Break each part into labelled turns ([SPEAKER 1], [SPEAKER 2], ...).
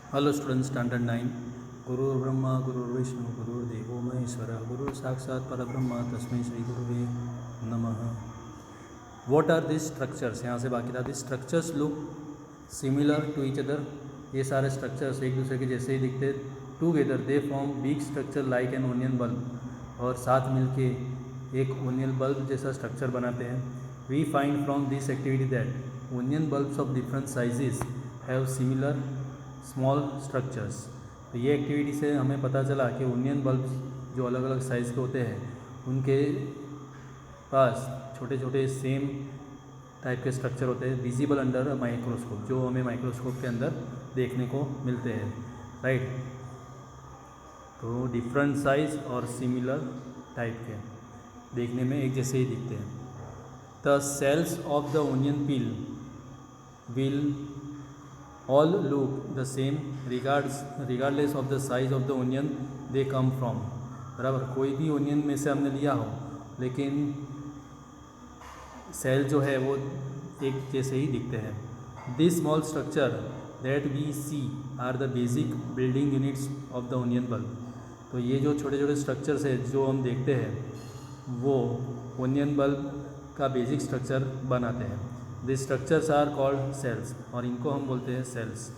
[SPEAKER 1] Hello student standard 9 गुरु ब्रह्मा गुरु विष्णु गुरुर्देवो महेश्वरः गुरु साक्षात परब्रह्म तस्मै श्री गुरुवे नमः। व्हाट आर दिस स्ट्रक्चर्स, यहाँ से बाकी था। This structures look similar to each other, ये सारे स्ट्रक्चर्स एक दूसरे के जैसे ही दिखते। Together they form big structure like an onion bulb, और साथ मिलके एक ओनियन बल्ब जैसा स्ट्रक्चर बनाते हैं। We find from this activity that onion bulbs of different sizes have similar small structures. तो ये एक्टिविटी से हमें पता चला कि ओनियन बल्ब्स जो अलग अलग साइज़ के होते हैं उनके पास छोटे छोटे सेम टाइप के स्ट्रक्चर होते हैं, विजिबल अंडर माइक्रोस्कोप, जो हमें माइक्रोस्कोप के अंदर देखने को मिलते हैं, राइट। तो डिफरेंट साइज और सिमिलर टाइप के देखने में एक जैसे ही दिखते हैं। The cells of the onion peel will all look the same regardless of the size of the onion they come from। बराबर, कोई भी ओनियन में से हमने लिया हो लेकिन सेल जो है वो एक जैसे ही दिखते हैं। This small structure that we see are the basic building units of the onion bulb. तो ये जो छोटे छोटे स्ट्रक्चर्स है जो हम देखते हैं वो ओनियन बल्ब का बेसिक स्ट्रक्चर बनाते हैं। This structures are called cells, और इनको हम बोलते हैं cells.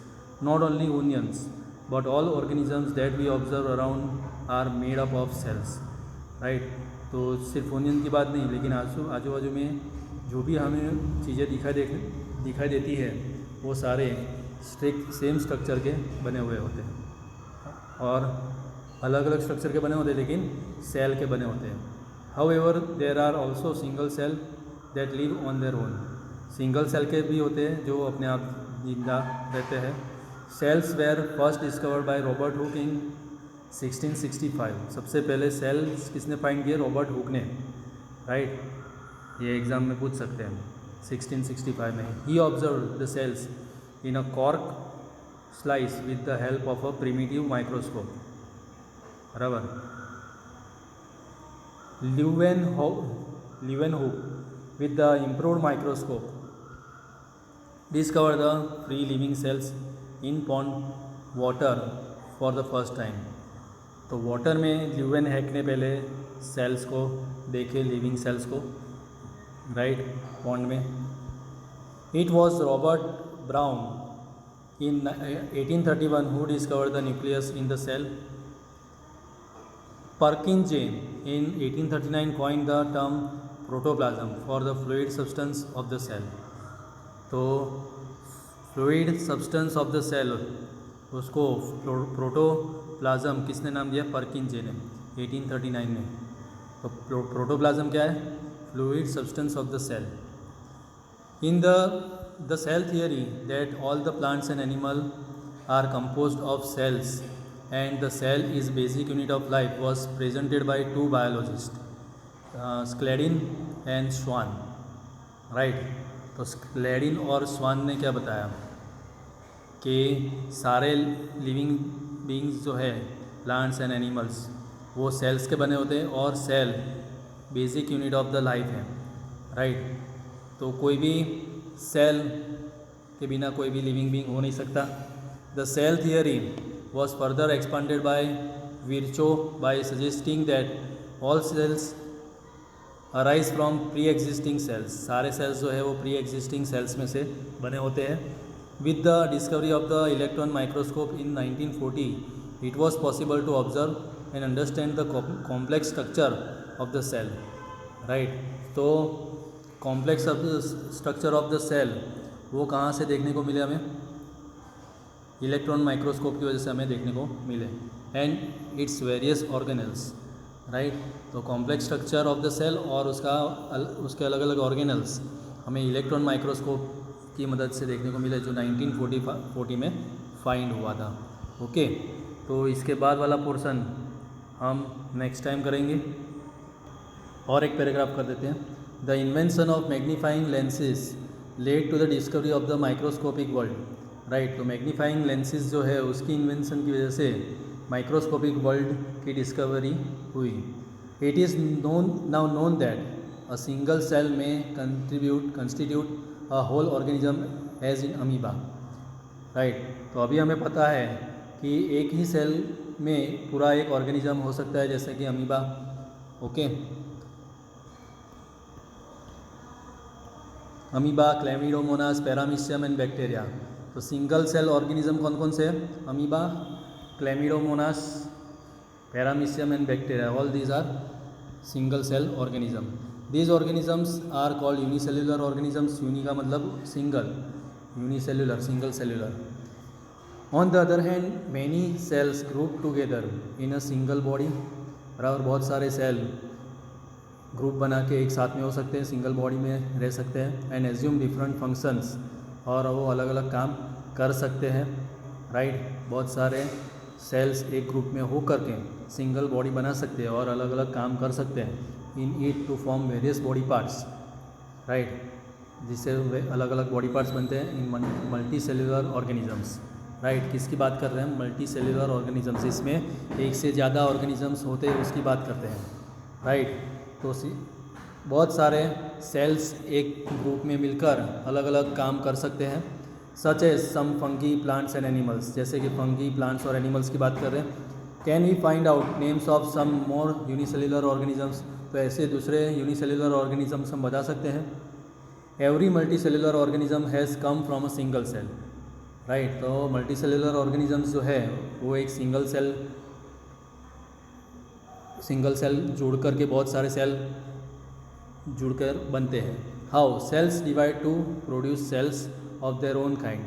[SPEAKER 1] Not only onions but all organisms that we observe around are made up of cells, right. तो सिर्फ ओनियन की बात नहीं, लेकिन आजू बाजू में जो भी हमें चीज़ें दिखाई देती है वो सारे सेम स्ट्रक्चर के बने हुए होते हैं, और अलग अलग स्ट्रक्चर के बने होते हैं लेकिन सेल के बने होते हैं। However there are also single cell that live on their own. Single cell के भी होते हैं जो अपने आप जिंदा रहते हैं। Cells were first discovered by Robert Hooke in 1665। सबसे पहले सेल्स किसने फाइंड किए? रॉबर्ट हुक ने, राइट। ये एग्ज़ाम में पूछ सकते हैं। 1665 में ही observe the cells in a cork slice with the help of a primitive microscope. बराबर। Leeuwenhoek with the improved microscope discovered the free living cells in pond water for the first time। तो water में Leeuwenhoek ने पहले cells को देखे, living cells को, right, pond में। It was Robert Brown in 1831 who discovered the nucleus in the cell. Purkinje in 1839 coined the term protoplasm for the fluid substance of the cell. तो fluid substance of the cell, उसको protoplasm किसने नाम दिया? पर्किंजे ने 1839 में। तो protoplasm क्या है? Fluid substance of the cell. In the cell theory that all the plants and animal are composed of cells and the cell is basic unit of life was presented by two biologist, Schleiden and Schwann, right. तो Schleiden और स्वान ने क्या बताया कि सारे living beings जो है, plants and animals, वो सेल्स के बने होते हैं, और cell basic unit of the life है, राइट। तो कोई भी सेल के बिना कोई भी लिविंग बींग हो नहीं सकता। The cell theory was further expanded by Virchow by suggesting that all cells arise from pre existing cells. सारे सेल्स जो है वो प्री एग्जिस्टिंग सेल्स में से बने होते हैं। With the discovery of the electron microscope in 1940 it was possible to observe and understand the complex structure of the cell, right. तो complex structure of the cell वो कहाँ से देखने को मिले हमें? इलेक्ट्रॉन माइक्रोस्कोप की वजह से हमें देखने को मिले। And its various organelles, right. तो complex structure of the cell और उसके अलग अलग ऑर्गेनल्स हमें इलेक्ट्रॉन माइक्रोस्कोप की मदद से देखने को मिले, जो 1940 में फाइंड हुआ था। ओके, तो इसके बाद वाला पोर्शन हम नेक्स्ट टाइम करेंगे। और एक पैराग्राफ कर देते हैं। The invention of magnifying lenses led to the discovery of the microscopic world, right. तो मैग्नीफाइंग लेंसेज जो है उसकी इन्वेंशन की वजह से माइक्रोस्कोपिक वर्ल्ड की डिस्कवरी हुई। It is now known that a single cell may constitute a whole organism as in amoeba, right. तो अभी हमें पता है कि एक ही सेल में पूरा एक ऑर्गेनिज्म हो सकता है, जैसे कि amoeba. Okay, amoeba, chlamydomonas, paramecium and bacteria. तो सिंगल सेल ऑर्गेनिज्म कौन कौन से हैं? Amoeba, chlamydomonas, paramecium and bacteria, all these are single cell organism. These organisms are called unicellular organisms. Uni का मतलब single, unicellular, single cellular. On the other hand many cells group together in a single body. और बहुत सारे cell group बना के एक साथ में हो सकते हैं, सिंगल बॉडी में रह सकते हैं। एंड एज्यूम डिफरेंट फंक्शंस, और वो अलग अलग काम कर सकते हैं। राइट, बहुत सारे सेल्स एक ग्रुप में हो करके सिंगल बॉडी बना सकते हैं और अलग अलग काम कर सकते हैं। In it to form various body parts. Right, जिससे वे अलग अलग बॉडी पार्ट्स बनते हैं in multicellular organisms. Right, किसकी बात कर रहे हैं? Multicellular organisms. इसमें एक से ज़्यादा ऑर्गेनिजम्स होते हैं, उसकी बात करते हैं। राइट, तो बहुत सारे सेल्स एक ग्रुप में मिलकर अलग अलग काम कर सकते हैं। Such as some fungi, plants and animals, जैसे कि फंगी, प्लांट्स और एनिमल्स की बात कर रहे हैं। Can we find out names of some more unicellular organisms? तो ऐसे दूसरे यूनिसेल्युलर ऑर्गेनिजम्स हम बता सकते हैं। Every multicellular organism has come from a single cell. Right, तो मल्टी सेल्युलर ऑर्गेनिजम्स जो है वो एक सिंगल सेल जुड़ कर के बहुत सारे सेल जुड़कर बनते हैं। How? Cells divide to produce cells of their own kind.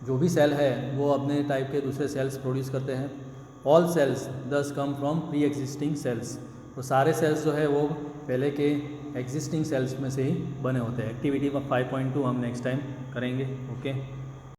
[SPEAKER 1] जो भी सेल है वो अपने टाइप के दूसरे सेल्स प्रोड्यूस करते हैं। ऑल सेल्स दस come from pre existing sales. तो सारे सेल्स जो है वो पहले के एग्जिस्टिंग सेल्स में से ही बने होते हैं। एक्टिविटी 5.2 हम नेक्स्ट टाइम करेंगे। ओके।